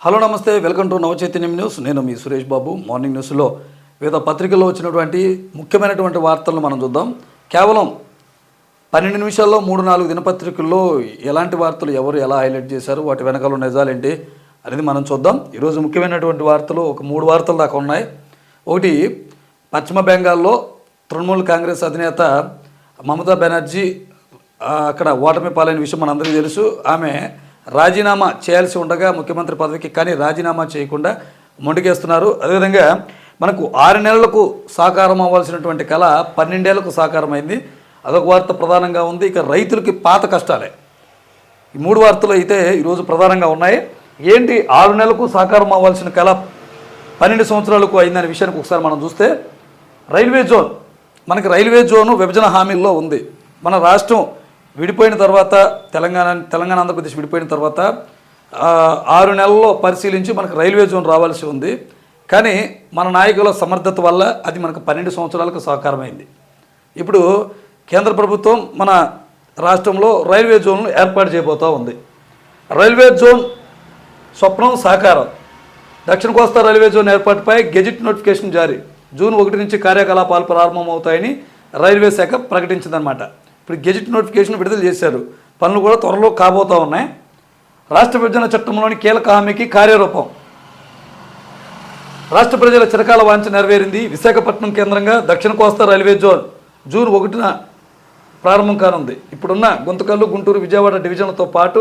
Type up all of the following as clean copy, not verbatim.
Hello నమస్తే, welcome to నవచైతన్యం news. నేను మీ Suresh Babu. Morning న్యూస్లో వివిధ పత్రికల్లో వచ్చినటువంటి ముఖ్యమైనటువంటి వార్తలను మనం చూద్దాం. కేవలం 12 నిమిషాల్లో 3-4 దినపత్రికల్లో ఎలాంటి వార్తలు ఎవరు ఎలా హైలైట్ చేశారు, వాటి వెనకాల నిజాలేంటి అనేది మనం చూద్దాం. ఈరోజు ముఖ్యమైనటువంటి వార్తలు ఒక 3 వార్తలు దాకా ఉన్నాయి. ఒకటి, పశ్చిమ బెంగాల్లో తృణమూల్ కాంగ్రెస్ అధినేత మమతా బెనర్జీ అక్కడ ఓటమి పాలైన విషయం మనందరికీ తెలుసు. ఆమె రాజీనామా చేయాల్సి ఉండగా ముఖ్యమంత్రి పదవికి కానీ రాజీనామా చేయకుండా మొండికేస్తున్నారు. అదేవిధంగా మనకు 6 నెలలకు సాకారం అవ్వాల్సినటువంటి కళ 12 ఏళ్లకు సాకారమైంది. అదొక వార్త ప్రధానంగా ఉంది. ఇక రైతులకి పాత కష్టాలే. ఈ 3 వార్తలు అయితే ఈరోజు ప్రధానంగా ఉన్నాయి. ఏంటి 6 నెలలకు సాకారం అవ్వాల్సిన కళ 12 సంవత్సరాలకు అయిందనే విషయానికి ఒకసారి మనం చూస్తే, రైల్వే జోన్, మనకి రైల్వే జోను విభజన హామీల్లో ఉంది. మన రాష్ట్రం విడిపోయిన తర్వాత తెలంగాణ ఆంధ్రప్రదేశ్ విడిపోయిన తర్వాత 6 నెలల్లో పరిశీలించి మనకు రైల్వే జోన్ రావాల్సి ఉంది. కానీ మన నాయకుల సమర్థత వల్ల అది మనకు 12 సంవత్సరాలకు సాకారమైంది. ఇప్పుడు కేంద్ర ప్రభుత్వం మన రాష్ట్రంలో రైల్వే జోన్ను ఏర్పాటు చేయబోతూ ఉంది. రైల్వే జోన్ స్వప్నం సాకారం. దక్షిణ కోస్తా రైల్వే జోన్ ఏర్పాటుపై గెజిట్ నోటిఫికేషన్ జారీ. జూన్ 1 నుంచి కార్యకలాపాలు ప్రారంభమవుతాయని రైల్వే శాఖ ప్రకటించిందనమాట. ఇప్పుడు గెజిట్ నోటిఫికేషన్ విడుదల చేశారు. పనులు కూడా త్వరలో కాబోతూ ఉన్నాయి. రాష్ట్ర విభజన చట్టంలోని కీలక హామీకి కార్యరూపం. రాష్ట్ర ప్రజల చిరకాల వాంఛ నెరవేరింది. విశాఖపట్నం కేంద్రంగా దక్షిణ కోస్తా రైల్వే జోన్ జూన్ 1న ప్రారంభం కానుంది. ఇప్పుడున్న గుంతకల్లు, గుంటూరు, విజయవాడ డివిజన్లతో పాటు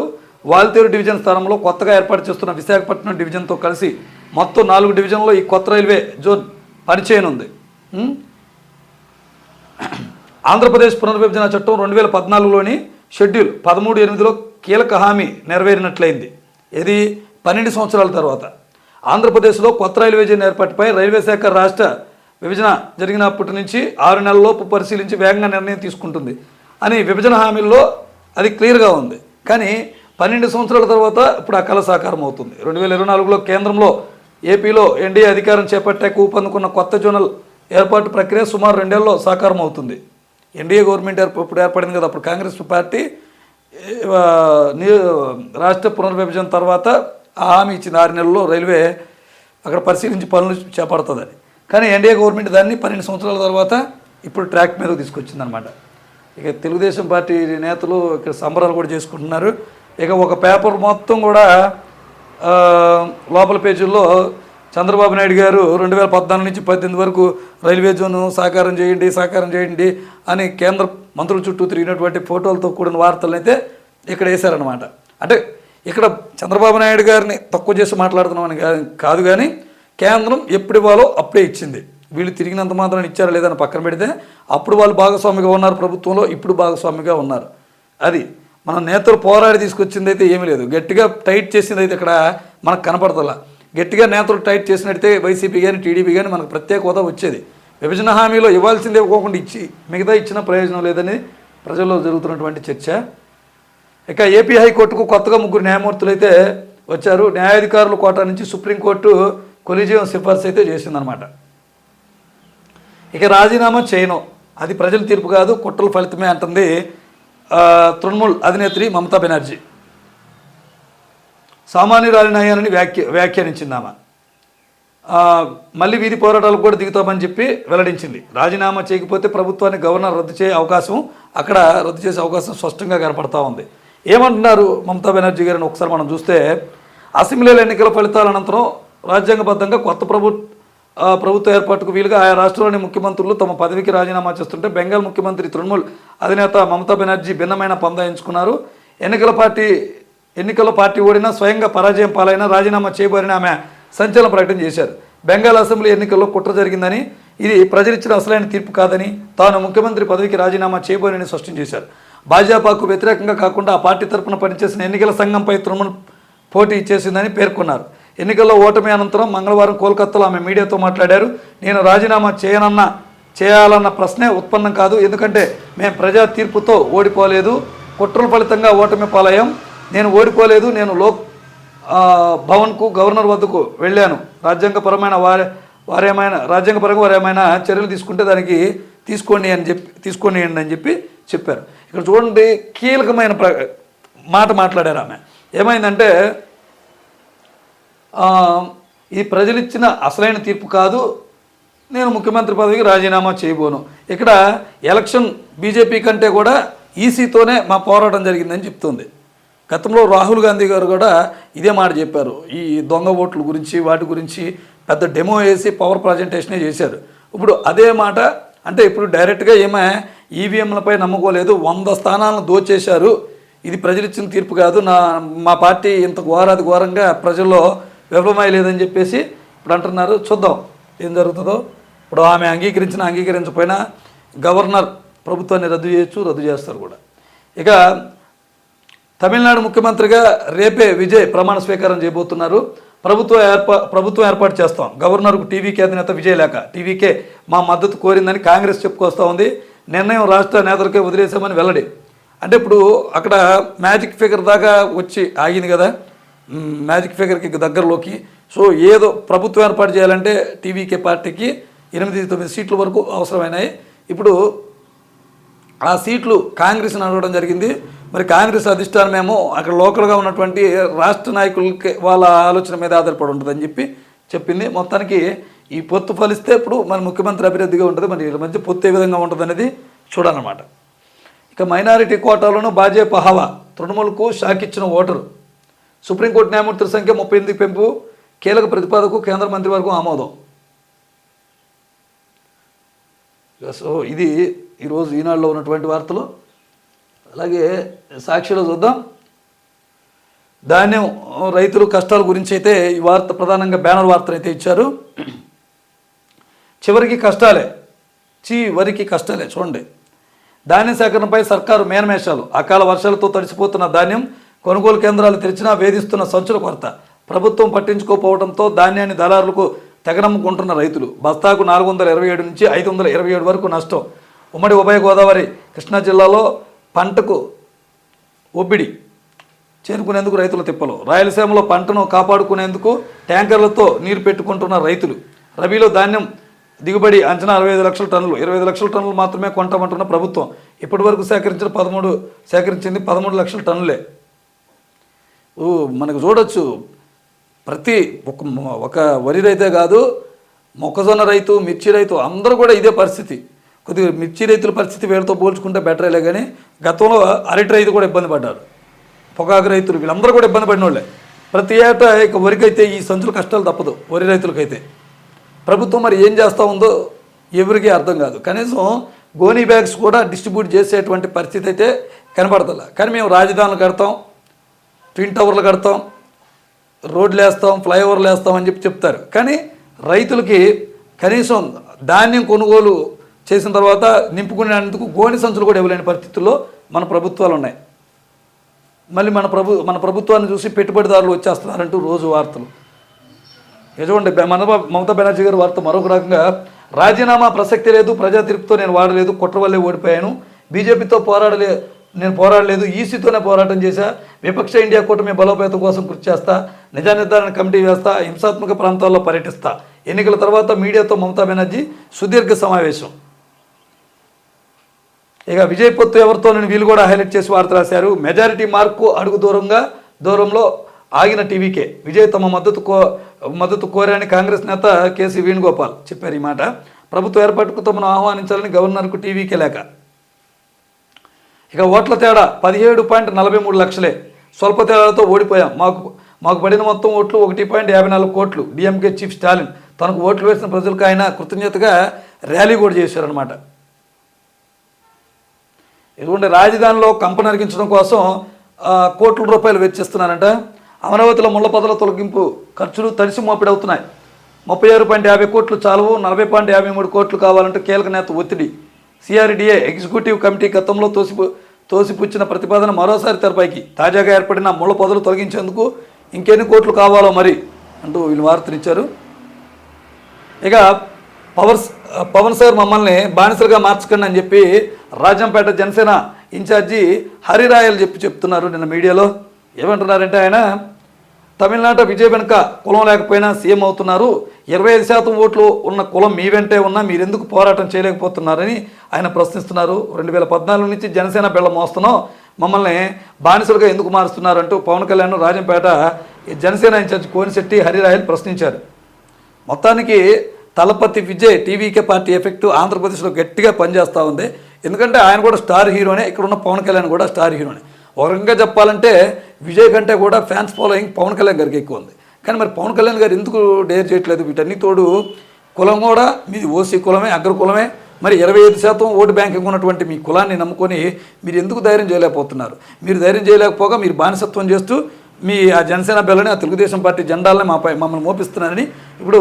వాల్తేరు డివిజన్ స్థానంలో కొత్తగా ఏర్పాటు చేస్తున్న విశాఖపట్నం డివిజన్తో కలిసి మొత్తం 4 డివిజన్లో ఈ కొత్త రైల్వే జోన్ పనిచేయనుంది. ఆంధ్రప్రదేశ్ పునర్విభజన చట్టం 2014లోని షెడ్యూల్ 13(8)లో కీలక హామీ నెరవేరినట్లయింది. ఇది 12 సంవత్సరాల తర్వాత ఆంధ్రప్రదేశ్లో కొత్త రైల్వే జోన్ ఏర్పాటుపై రైల్వే శాఖ రాష్ట్ర విభజన జరిగినప్పటి నుంచి 6 నెలల్లోపు పరిశీలించి వేగంగా నిర్ణయం తీసుకుంటుంది అని విభజన హామీల్లో అది క్లియర్గా ఉంది. కానీ 12 సంవత్సరాల తర్వాత ఇప్పుడు ఆ కళ సాకారం అవుతుంది. 2024లో కేంద్రంలో ఏపీలో ఎన్డీఏ అధికారం చేపట్టాక ఊపందుకున్న కొత్త జోనల్ ఏర్పాటు ప్రక్రియ సుమారు 2 ఏళ్లలో సాకారం అవుతుంది. ఎన్డీఏ గవర్నమెంట్ ఇప్పుడు ఏర్పడింది కదా, అప్పుడు కాంగ్రెస్ పార్టీ రాష్ట్ర పునర్విభజన తర్వాత ఆ హామీ ఇచ్చింది 6 నెలల్లో రైల్వే అక్కడ పరిశీలించి పనులు చేపడుతుందని. కానీ ఎన్డీఏ గవర్నమెంట్ దాన్ని 12 సంవత్సరాల తర్వాత ఇప్పుడు ట్రాక్ మీదకు తీసుకొచ్చిందనమాట. ఇక తెలుగుదేశం పార్టీ నేతలు ఇక్కడ సంబరాలు కూడా చేసుకుంటున్నారు. ఇక ఒక పేపర్ మొత్తం కూడా లోపల పేజీల్లో చంద్రబాబు నాయుడు గారు 2014 నుంచి 2018 వరకు రైల్వే జోను సాకారం చేయండి అని కేంద్ర మంత్రుల చుట్టూ తిరిగినటువంటి ఫోటోలతో కూడిన వార్తలను అయితే ఇక్కడ వేశారనమాట. అంటే ఇక్కడ చంద్రబాబు నాయుడు గారిని తక్కువ చేసి మాట్లాడుతున్నామని కాదు, కానీ కేంద్రం ఎప్పుడు ఇవ్వాలో అప్పుడే ఇచ్చింది. వీళ్ళు తిరిగినంత మాత్రం ఇచ్చారా లేదని పక్కన పెడితే అప్పుడు వాళ్ళు భాగస్వామిగా ఉన్నారు ప్రభుత్వంలో, ఇప్పుడు భాగస్వామిగా ఉన్నారు. అది మన నేతలు పోరాడి తీసుకొచ్చింది అయితే ఏమీ లేదు. గట్టిగా టైట్ చేసింది అయితే ఇక్కడ మనకు కనపడతలా. గట్టిగా నేతలు టైట్ చేసినట్టయితే వైసీపీ కానీ టీడీపీ కానీ మనకు ప్రత్యేక హోదా వచ్చేది. విభజన హామీలో ఇవ్వాల్సిందే ఇవ్వకుండా ఇచ్చి మిగతా ఇచ్చిన ప్రయోజనం లేదని ప్రజల్లో జరుగుతున్నటువంటి చర్చ. ఇక ఏపీ హైకోర్టుకు కొత్తగా 3 న్యాయమూర్తులు అయితే వచ్చారు. న్యాయాధికారుల కోటా నుంచి సుప్రీంకోర్టు కొలీజియం సిఫార్సు అయితే చేసిందనమాట. ఇక రాజీనామా చేయను, అది ప్రజల తీర్పు కాదు, కుట్రల ఫలితమే అంటుంది తృణమూల్ అధినేత్రి మమతా బెనర్జీ. సామాన్యురాలినయ్యానని వ్యాఖ్యానించింది ఆమె. మళ్ళీ వీధి పోరాటాలకు కూడా దిగుతామని చెప్పి వెల్లడించింది. రాజీనామా చేయకపోతే ప్రభుత్వాన్ని గవర్నర్ రద్దు చేసే అవకాశం స్పష్టంగా కనపడతా ఉంది. ఏమంటున్నారు మమతా బెనర్జీ గారిని ఒకసారి మనం చూస్తే, అసెంబ్లీల ఎన్నికల ఫలితాల అనంతరం రాజ్యాంగబద్ధంగా కొత్త ప్రభుత్వ ఏర్పాటుకు వీలుగా ఆయా రాష్ట్రాల్లోని ముఖ్యమంత్రులు తమ పదవికి రాజీనామా చేస్తుంటే బెంగాల్ ముఖ్యమంత్రి తృణమూల్ అధినేత మమతా బెనర్జీ భిన్నమైన పందా ఎంచుకున్నారు. ఎన్నికల్లో పార్టీ ఓడినా స్వయంగా పరాజయం పాలైనా రాజీనామా చేయబోరని ఆమె సంచలన ప్రకటన చేశారు. బెంగాల్ అసెంబ్లీ ఎన్నికల్లో కుట్ర జరిగిందని, ఇది ప్రజలిచ్చిన అసలైన తీర్పు కాదని, తాను ముఖ్యమంత్రి పదవికి రాజీనామా చేయబోరని స్పష్టం చేశారు. భాజపాకు వ్యతిరేకంగా కాకుండా ఆ పార్టీ తరఫున పనిచేసిన ఎన్నికల సంఘంపై తృణమూల్ పోటీ చేసిందని పేర్కొన్నారు. ఎన్నికల్లో ఓటమి అనంతరం మంగళవారం కోల్కతాలో ఆమె మీడియాతో మాట్లాడారు. నేను రాజీనామా చేయాలన్న ప్రశ్నే ఉత్పన్నం కాదు, ఎందుకంటే మేము ప్రజా తీర్పుతో ఓడిపోలేదు, కుట్రల ఫలితంగా ఓటమి పాలయ్యాం. నేను ఓడిపోలేదు, నేను భవన్కు గవర్నర్ వద్దకు వెళ్ళాను. రాజ్యాంగపరంగా వారు ఏమైనా చర్యలు తీసుకుంటే దానికి తీసుకోండి అని చెప్పి చెప్పారు. ఇక్కడ చూడండి, కీలకమైన మాట మాట్లాడారు ఆమె. ఏమైందంటే ఆ, ఇది ప్రజలిచ్చిన అసలైన తీర్పు కాదు, నేను ముఖ్యమంత్రి పదవికి రాజీనామా చేయబోను. ఇక్కడ ఎలక్షన్ బీజేపీ కంటే కూడా ఈసీతోనే మా పోరాటం జరిగిందని చెప్తుంది. గతంలో రాహుల్ గాంధీ గారు కూడా ఇదే మాట చెప్పారు. ఈ దొంగ ఓట్ల గురించి వాటి గురించి పెద్ద డెమో వేసి పవర్ ప్రజెంటేషనే చేశారు. ఇప్పుడు అదే మాట అంటే ఇప్పుడు డైరెక్ట్గా ఏమే ఈవీఎంలపై నమ్మకోలేదు, 100 స్థానాలను దోచేశారు, ఇది ప్రజలిచ్చిన తీర్పు కాదు, మా పార్టీ ఇంత ఘోరాది ఘోరంగా ప్రజల్లో విఫలమై లేదని చెప్పేసి ఇప్పుడు అంటున్నారు. చూద్దాం ఏం జరుగుతుందో. ఇప్పుడు ఆమె అంగీకరించకపోయినా గవర్నర్ ప్రభుత్వాన్ని రద్దు చేయొచ్చు, రద్దు చేస్తారు కూడా. ఇక తమిళనాడు ముఖ్యమంత్రిగా రేపే విజయ్ ప్రమాణ స్వీకారం చేయబోతున్నారు. ప్రభుత్వం ఏర్పాటు చేస్తాం, గవర్నర్కు టీవీకే అధినేత విజయ్ లేఖ, టీవీకే మా మద్దతు కోరిందని కాంగ్రెస్ చెప్పుకొస్తూ ఉంది. నిర్ణయం రాష్ట్ర నేతలకే వదిలేసామని వెల్లడి. అంటే ఇప్పుడు అక్కడ మ్యాజిక్ ఫిగర్ దాకా వచ్చి ఆగింది కదా, మ్యాజిక్ ఫిగర్కి దగ్గరలోకి. సో ఏదో ప్రభుత్వం ఏర్పాటు చేయాలంటే టీవీకే పార్టీకి 8-9 సీట్ల వరకు అవసరమైనాయి. ఇప్పుడు ఆ సీట్లు కాంగ్రెస్ని అడగడం జరిగింది. మరి కాంగ్రెస్ అధిష్టానమేమో అక్కడ లోకల్గా ఉన్నటువంటి రాష్ట్ర నాయకులకి వాళ్ళ ఆలోచన మీద ఆధారపడి ఉంటుందని చెప్పింది. మొత్తానికి ఈ పొత్తు ఫలిస్తే ఇప్పుడు మన ముఖ్యమంత్రి అభివృద్ధిగా ఉంటుంది. మరి వీళ్ళ మధ్య పొత్తు ఏ విధంగా ఉంటుంది అనేది చూడాలన్నమాట. ఇక మైనారిటీ కోటాలోనూ భాజపా హవా, తృణమూల్కు షాక్ ఇచ్చిన ఓటరు. సుప్రీంకోర్టు న్యాయమూర్తుల సంఖ్య 38 పెంపు, కీలక ప్రతిపాదనకు కేంద్ర మంత్రివర్గం ఆమోదం. సో ఇది ఈరోజు ఈనాడులో ఉన్నటువంటి వార్తలు. అలాగే సాక్షిలో చూద్దాం. ధాన్యం రైతులు కష్టాల గురించి అయితే ఈ వార్త ప్రధానంగా బ్యానర్ వార్తలు అయితే ఇచ్చారు. చివరికి కష్టాలే చూడండి. ధాన్యం సేకరణపై సర్కారు మేనమేషాలు, అకాల వర్షాలతో తడిసిపోతున్న ధాన్యం కొనుగోలు కేంద్రాలు తెరిచినా వేధిస్తున్న సంచుల కొరత, ప్రభుత్వం పట్టించుకోకపోవడంతో ధాన్యాన్ని దళారులకు తెగనమ్ముకుంటున్న రైతులు, బస్తాకు 427 నుంచి 527 వరకు నష్టం. ఉమ్మడి ఉభయ గోదావరి కృష్ణా జిల్లాలో పంటకు ఒబ్బిడి చేరుకునేందుకు రైతుల తిప్పలు. రాయలసీమలో పంటను కాపాడుకునేందుకు ట్యాంకర్లతో నీరు పెట్టుకుంటున్న రైతులు. రబీలో ధాన్యం దిగుబడి అంచనా 65 లక్షల టన్నులు, 25 లక్షల టన్నులు మాత్రమే కొంటామంటున్న ప్రభుత్వం. ఇప్పటి వరకు సేకరించింది 13 లక్షల టన్నులే. మనకు చూడొచ్చు, ప్రతి ఒక వరి రైతే కాదు, మొక్కజొన్న రైతు, మిర్చి రైతు అందరూ కూడా ఇదే పరిస్థితి. కొద్దిగా మిర్చి రైతుల పరిస్థితి వీళ్ళతో పోల్చుకుంటే బెటరేలే, కానీ గతంలో అరటి రైతు కూడా ఇబ్బంది పడ్డారు, పొగాకు రైతులు వీళ్ళందరూ కూడా ఇబ్బంది పడిన వాళ్ళే. ప్రతి ఏటా ఇక వరికైతే ఈ సంచుల కష్టాలు తప్పదు వరి రైతులకైతే. ప్రభుత్వం మరి ఏం చేస్తూ ఉందో ఎవరికీ అర్థం కాదు. కనీసం గోనీ బ్యాగ్స్ కూడా డిస్ట్రిబ్యూట్ చేసేటువంటి పరిస్థితి అయితే కనపడతలే. కానీ మేము రాజధానులు కడతాం, ట్విన్ టవర్లు కడతాం, రోడ్లు వేస్తాం, ఫ్లైఓవర్లు వేస్తాం అని చెప్తారు. కానీ రైతులకి కనీసం ధాన్యం కొనుగోలు చేసిన తర్వాత నింపుకునేందుకు గోని సంచులు కూడా ఇవ్వలేని పరిస్థితుల్లో మన ప్రభుత్వాలు ఉన్నాయి. మళ్ళీ మన ప్రభుత్వాన్ని చూసి పెట్టుబడిదారులు వచ్చేస్తున్నారంటూ రోజు వార్తలు. ఎటువంటి మమతా బెనర్జీ గారి వార్త మరొక రకంగా, రాజీనామా ప్రసక్తి లేదు, ప్రజా తీర్పుతో నేను వాడలేదు, కుట్ర వల్లే ఓడిపోయాను, బీజేపీతో నేను పోరాడలేదు, ఈసీతోనే పోరాటం చేశా, విపక్ష ఇండియా కూటమి బలోపేతం కోసం కృషి చేస్తా, నిజ నిర్ధారణ కమిటీ వేస్తా, హింసాత్మక ప్రాంతాల్లో పర్యటిస్తా. ఎన్నికల తర్వాత మీడియాతో మమతా బెనర్జీ సుదీర్ఘ సమావేశం. ఇక విజయ్ పొత్తు ఎవరితో వీళ్ళు కూడా హైలైట్ చేసి వార్త రాశారు. మెజారిటీ మార్కు అడుగు దూరంలో ఆగిన టీవీకే, విజయ్ తమ మద్దతు కోరాని కాంగ్రెస్ నేత కేసీ వేణుగోపాల్ చెప్పారు ఈ మాట. ప్రభుత్వ ఏర్పాటుకు తమను ఆహ్వానించాలని గవర్నర్కు టీవీకే లేఖ. ఇక ఓట్ల తేడా 17.43 లక్షలే, స్వల్ప తేడాలతో ఓడిపోయాం, మాకు పడిన మొత్తం ఓట్లు 1.54 కోట్లు. డిఎంకే చీఫ్ స్టాలిన్ తనకు ఓట్లు వేసిన ప్రజలకు ఆయన కృతజ్ఞతగా ర్యాలీ కూడా చేశారనమాట. ఎందుకంటే రాజధానిలో కంప నరికించడం కోసం కోట్ల రూపాయలు వెచ్చిస్తున్నారంట. అమరావతిలో ముళ్ల పొదల తొలగింపు ఖర్చులు తడిసి మోపిడవుతున్నాయి. 36.50 కోట్లు చాలవు, 40.53 కోట్లు కావాలంటూ కీలక నేత ఒత్తిడి. సిఆర్డీఏ ఎగ్జిక్యూటివ్ కమిటీ గతంలో తోసిపుచ్చిన ప్రతిపాదన మరోసారి తెరపైకి. తాజాగా ఏర్పడిన ముళ్ల పొదలు తొలగించేందుకు ఇంకెన్ని కోట్లు కావాలో మరి అంటూ వీళ్ళు వార్తనిచ్చారు. ఇక పవన్ సార్ మమ్మల్ని బానిసలుగా మార్చకండి అని చెప్పి రాజంపేట జనసేన ఇన్ఛార్జి హరిరాయలు చెప్తున్నారు నిన్న మీడియాలో. ఏమంటున్నారంటే ఆయన, తమిళనాట విజయ్ వెనుక కులం లేకపోయినా సీఎం అవుతున్నారు, 25% ఓట్లు ఉన్న కులం మీ వెంటే ఉన్నా మీరెందుకు పోరాటం చేయలేకపోతున్నారని ఆయన ప్రశ్నిస్తున్నారు. 2014 నుంచి జనసేన బిళ్ళ మోస్తున్నాం, మమ్మల్ని బానిసలుగా ఎందుకు మారుస్తున్నారంటూ పవన్ కళ్యాణ్ రాజంపేట ఈ జనసేన ఇన్ఛార్జ్ కోనిశెట్టి హరిరాయలు ప్రశ్నించారు. మొత్తానికి తలపతి విజయ్ టీవీకే పార్టీ ఎఫెక్ట్ ఆంధ్రప్రదేశ్లో గట్టిగా పనిచేస్తూ ఉంది. ఎందుకంటే ఆయన కూడా స్టార్ హీరోనే, ఇక్కడ ఉన్న పవన్ కళ్యాణ్ కూడా స్టార్ హీరోనే. ఒక రకంగా చెప్పాలంటే విజయ్ కంటే కూడా ఫ్యాన్స్ ఫాలోయింగ్ పవన్ కళ్యాణ్ గారికి ఎక్కువ ఉంది. కానీ మరి పవన్ కళ్యాణ్ గారు ఎందుకు డేర్ చేయట్లేదు? వీటన్ని తోడు కులం కూడా మీది ఓసీ కులమే, అగ్ర కులమే, మరి 25% ఓటు బ్యాంకింగ్ ఉన్నటువంటి మీ కులాన్ని నమ్ముకొని మీరు ఎందుకు ధైర్యం చేయలేకపోతున్నారు? మీరు ధైర్యం చేయలేకపోగా మీరు బానిసత్వం చేస్తూ మీ ఆ జనసేన బెల్లని, ఆ తెలుగుదేశం పార్టీ జెండాలని మమ్మల్ని మోపిస్తున్నారని ఇప్పుడు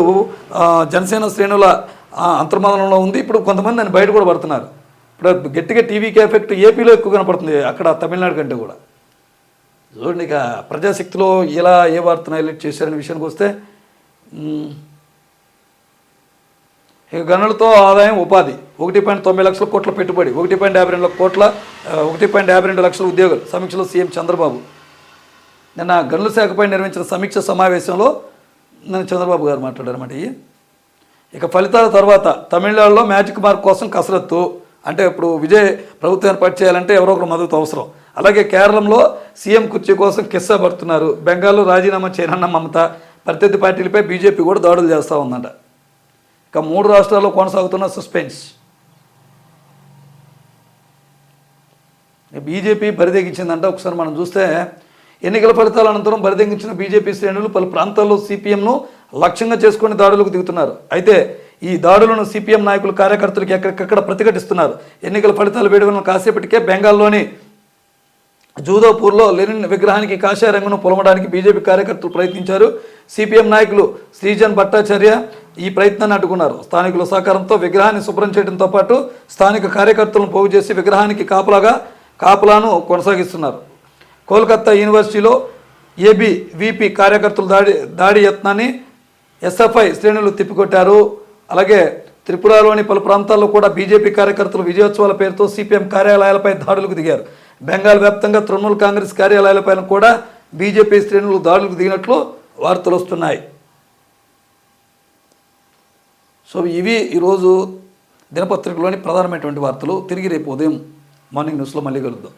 జనసేన శ్రేణుల అంతర్మదనంలో ఉంది. ఇప్పుడు కొంతమంది దాన్ని బయట కూడా పడుతున్నారు. ఇప్పుడు గట్టిగా టీవీకి ఎఫెక్ట్ ఏపీలో ఎక్కువ కనపడుతుంది, అక్కడ తమిళనాడు కంటే కూడా. చూడండి, ఇక ప్రజాశక్తిలో ఎలా ఏ వార్తను హైలైట్ చేశారనే విషయానికి వస్తే, ఇక గనులతో ఆదాయం ఉపాధి 1.9 లక్షల కోట్ల పెట్టుబడి, 1.52 లక్షల ఉద్యోగులు సమీక్షలో సీఎం చంద్రబాబు. నిన్న గనుల శాఖపై నిర్వహించిన సమీక్ష సమావేశంలో నన్ను చంద్రబాబు గారు మాట్లాడారన్నమాట. ఇక ఫలితాల తర్వాత తమిళనాడులో మ్యాజిక్ మార్క్ కోసం కసరత్తు. అంటే ఇప్పుడు విజయ్ ప్రభుత్వం ఏర్పాటు చేయాలంటే ఎవరో ఒకరు మద్దతు అవసరం. అలాగే కేరళంలో సీఎం కుర్చీ కోసం కిస్సా పడుతున్నారు. బెంగాల్లో రాజీనామా చేయనన్న మమత, ప్రత్యర్థి పార్టీలపై బీజేపీ కూడా దాడులు చేస్తూ ఉందంట. ఇక 3 రాష్ట్రాల్లో కొనసాగుతున్న సస్పెన్స్. బీజేపీ బరిదెగించిందంట. ఒకసారి మనం చూస్తే ఎన్నికల ఫలితాల అనంతరం బరిదెగించిన బీజేపీ శ్రేణులు పలు ప్రాంతాల్లో సిపిఎంను లక్ష్యంగా చేసుకుని దాడులకు దిగుతున్నారు. అయితే ఈ దాడులను సిపిఎం నాయకులు కార్యకర్తలకు ఎక్కడికక్కడ ప్రతిఘటిస్తున్నారు. ఎన్నికల ఫలితాలు వేడుకలను కాసేపటికే బెంగాల్లోని జూదోపూర్లో లెనిన్ విగ్రహానికి కాషాయ రంగును పొలమడానికి బీజేపీ కార్యకర్తలు ప్రయత్నించారు. సిపిఎం నాయకులు శ్రీజన్ భట్టాచార్య ఈ ప్రయత్నాన్ని అడ్డుకున్నారు. స్థానికుల సహకారంతో విగ్రహాన్ని శుభ్రం చేయడంతో పాటు స్థానిక కార్యకర్తలను పోగు చేసి విగ్రహానికి కాపలాను కొనసాగిస్తున్నారు. కోల్కతా యూనివర్సిటీలో ఏబీవీపీ కార్యకర్తలు దాడి యత్నాన్ని ఎస్ఎఫ్ఐ శ్రేణులు తిప్పికొట్టారు. అలాగే త్రిపురలోని పలు ప్రాంతాల్లో కూడా బీజేపీ కార్యకర్తలు విజయోత్సవాల పేరుతో సిపిఎం కార్యాలయాలపై దాడులకు దిగారు. బెంగాల్ వ్యాప్తంగా తృణమూల్ కాంగ్రెస్ కార్యాలయాలపై కూడా బీజేపీ శ్రేణులు దాడులకు దిగినట్లు వార్తలు వస్తున్నాయి. సో ఇవి ఈరోజు దినపత్రికలోని ప్రధానమైనటువంటి వార్తలు. తిరిగి రేపు ఉదయం మార్నింగ్ న్యూస్లో మళ్ళీ కలుద్దాం.